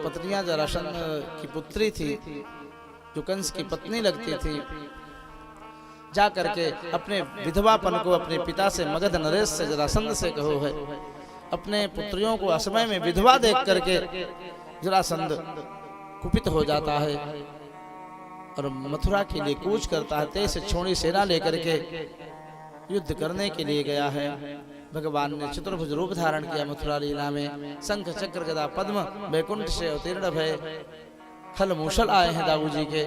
पत्नियां जरासंध की पुत्री थी, जो कंस की पत्नी लगती थी, जा करके अपने विधवापन को अपने पिता से मगध नरेश से जरासंध से कहो है। अपने पुत्रियों को असमय में विधवा देख करके जरासंध कुपित हो जाता है और मथुरा के लिए कूच करता है। 23 छोड़ी सेना लेकर के युद्ध करने के लिए गया है। भगवान ने चतुर्भुज रूप धारण किया मथुरा लीला में। शंख चक्र गदा पद्म वैकुंठ से अवतीर्ण भय, खल मूषल आए हैं दाऊ जी के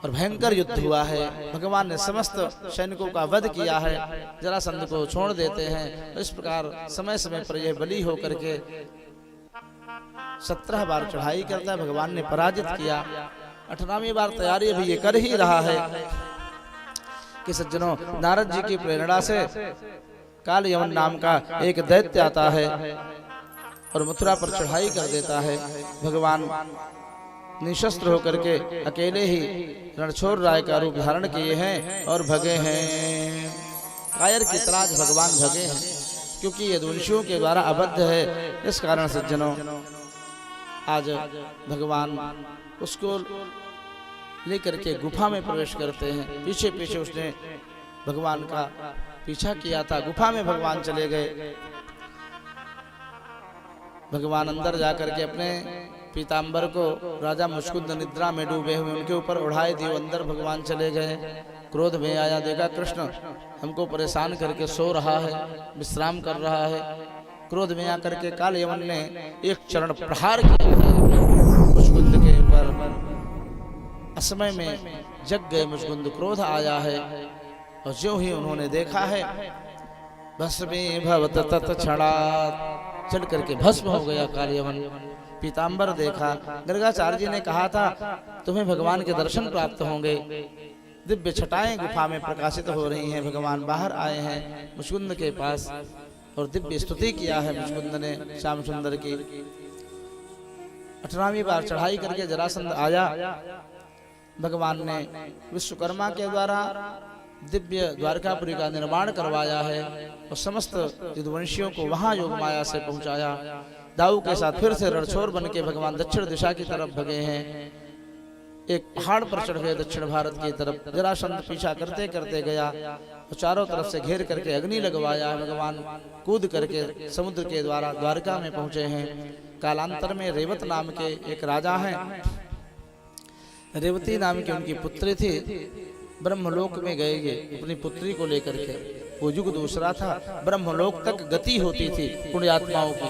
और भयंकर युद्ध हुआ है। भगवान ने समस्त सैनिकों का वध किया है, जरासंध को छोड़ देते हैं। इस प्रकार समय समय पर यह बलि होकर के 17 बार चढ़ाई करता है, भगवान ने पराजित किया। 18वीं बार तैयारी अभी ये कर ही रहा है कि सज्जनों, नारद जी की प्रेरणा से काल यमन नाम का एक दैत्य आता है और मथुरा पर चढ़ाई कर देता है। भगवान निशस्त्र होकर के अकेले ही रणछोड़ राय का रूप धारण किए हैं और भगे हैं। कायर की तरह भगवान भगे हैं, क्योंकि ये वंशियों के द्वारा अबद्ध है। इस कारण सज्जनों, आज भगवान उसको लेकर के गुफा में प्रवेश करते हैं। पीछे पीछे उसने भगवान का पीछा किया था, गुफा में भगवान चले गए। भगवान अंदर जाकर के अपने पीतांबर को राजा मुचकुंद निद्रा में डूबे हुए उनके ऊपर उड़ाए दिए। अंदर भगवान चले गए। क्रोध में आया, देखा कृष्ण हमको परेशान करके सो रहा है, विश्राम कर रहा है। क्रोध में आकर के काल यमन ने एक चरण प्रहार किया है मुचकुंद के ऊपर। असमय में जग गए मुचकुंद, क्रोध आया है और जो ही उन्होंने देखा है भस्मी भवत तत्क्षणात्, चढ़ करके भस्म हो गया काल यमन। पीतांबर देखा। गर्गाचार्य जी ने कहा था तुम्हें भगवान के दर्शन प्राप्त होंगे। दिव्य छटाएं गुफा में प्रकाशित हो रही हैं। भगवान बाहर आए हैं मुचकुंद के पास और दिव्य स्तुति किया है मुचकुंद ने श्याम सुंदर की। 18वीं बार चढ़ाई करके जरासंध आया। भगवान ने विश्वकर्मा के द्वारा दिव्य द्वारकापुरी का निर्माण करवाया है और समस्त यदुवंशियों को वहां योग माया से पहुंचाया। दाऊ के साथ फिर से रणछोड़ बन के भगवान दक्षिण दिशा की तरफ भगे हैं। एक पहाड़ पर चढ़ गए दक्षिण भारत की तरफ। जरासंध पीछा करते करते गया और चारों तरफ से घेर करके अग्नि लगवाया है। भगवान कूद करके समुद्र के द्वारा द्वारका में पहुंचे हैं। कालांतर में रेवत नाम के एक राजा हैं। रेवती नाम की उनकी पुत्री थी। ब्रह्मलोक में गए ये अपनी पुत्री को लेकर के। वो युग दूसरा था, ब्रह्मलोक तक गति होती थी पुण्यात्माओं की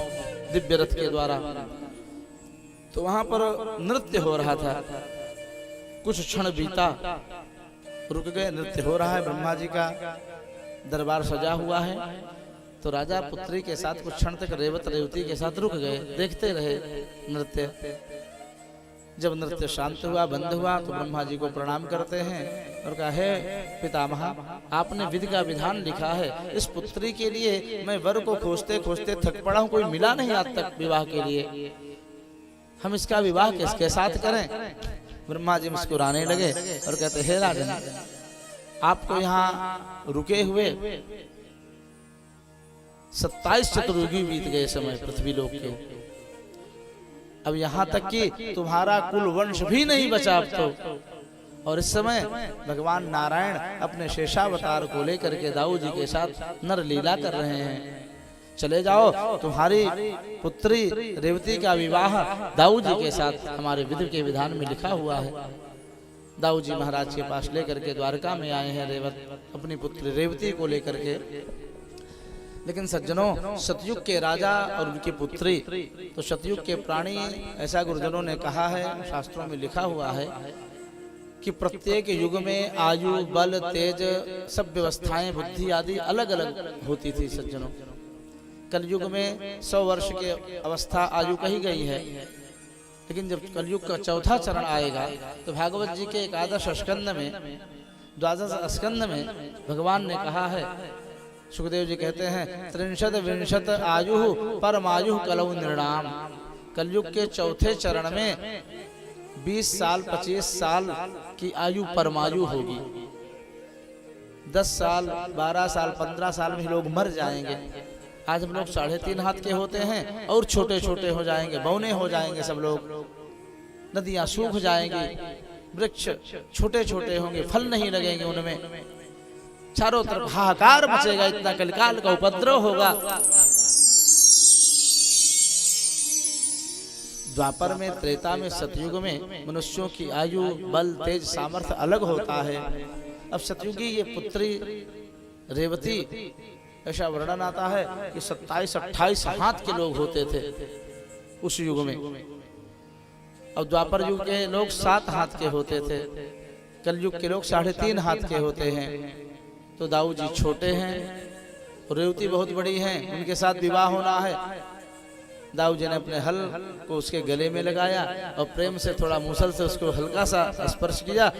दिव्य रथ के द्वारा। तो वहां पर नृत्य हो रहा था। कुछ क्षण बीता, रुक गए। नृत्य हो रहा है, ब्रह्मा जी का दरबार सजा हुआ है। तो राजा पुत्री के साथ कुछ क्षण तक रेवत रेवती के साथ रुक गए, देखते रहे नृत्य। जब नृत्य शांत हुआ, बंद हुआ, तो ब्रह्मा जी को प्रणाम करते हैं और कहा है पितामह, आपने विधि का विधान लिखा है। इस पुत्री के लिए मैं वर को खोजते खोजते थक पड़ा हूं, कोई मिला नहीं आज तक विवाह के लिए। हम इसका विवाह किसके साथ करें? ब्रह्मा जी मुस्कुराने लगे और कहते हे राजन, आपको यहाँ रुके हुए 27 चतुर्युगी बीत गए समय पृथ्वी लोक के। अब यहाँ तक कि तुम्हारा कुल वंश भी नहीं बचा अब तो। और इस समय भगवान नारायण अपने शेषावतार को लेकर के दाऊ जी के साथ नर लीला कर रहे हैं। चले जाओ, तुम्हारी पुत्री रेवती का विवाह दाऊ जी के साथ हमारे विधि के विधान में लिखा हुआ है। दाऊ जी महाराज के पास लेकर के द्वारका में आए हैं रेवत अपनी पुत्री रेवती को लेकर के। लेकिन सज्जनों, सतयुग के राजा और उनकी पुत्री, तो सतयुग के प्राणी, ऐसा गुरुजनों ने कहा है, शास्त्रों में लिखा हुआ है कि प्रत्येक युग में आयु, बल, तेज, सब व्यवस्थाएं, बुद्धि आदि अलग अलग होती थी सज्जनों। कलयुग में 100 वर्ष की अवस्था आयु कही गई है। लेकिन जब कलयुग का चौथा चरण आएगा तो भागवत जी के 11 स्कंद में, 12 स्कंद में भगवान ने कहा है, सुखदेव जी कहते हैं 63 विंशत आयु परमायु कलौ निर्णाम। कलयुग के चौथे चरण में 20 साल 25 साल की आयु परमायु होगी। 10 साल 12 साल 15 साल में लोग मर जाएंगे। आज हम लोग 3.5 हाथ के होते हैं और छोटे छोटे हो जाएंगे, बौने हो जाएंगे सब लोग, नदियां सूख जाएंगी, वृक्ष छोटे छोटे होंगे, फल नहीं लगेंगे उनमें, चारों तरफ हाहाकार मचेगा, इतना कलिकाल का उपद्रव होगा। द्वापर में, त्रेता में, सतयुग में मनुष्यों की आयु, बल, तेज, सामर्थ्य अलग होता है। अब सतयुगी ये पुत्री रेवती, ऐसा वर्णन आता है कि 27-28 हाथ के लोग होते थे उस युग में, और द्वापर युग के लोग 7 हाथ के होते थे, कलयुग के लोग 3.5 हाथ के होते हैं। तो दाऊ जी छोटे हैं और रेवती बहुत बड़ी हैं, उनके साथ विवाह होना है। दाऊ जी ने अपने हल को उसके गले में लगाया और प्रेम से थोड़ा मूसल से उसको हल्का सा स्पर्श किया,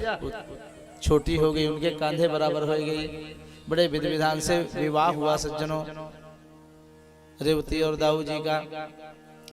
छोटी हो गई, उनके कांधे बराबर हो गई। बड़े विधि विधान से विवाह हुआ सज्जनों रेवती और दाऊ जी का।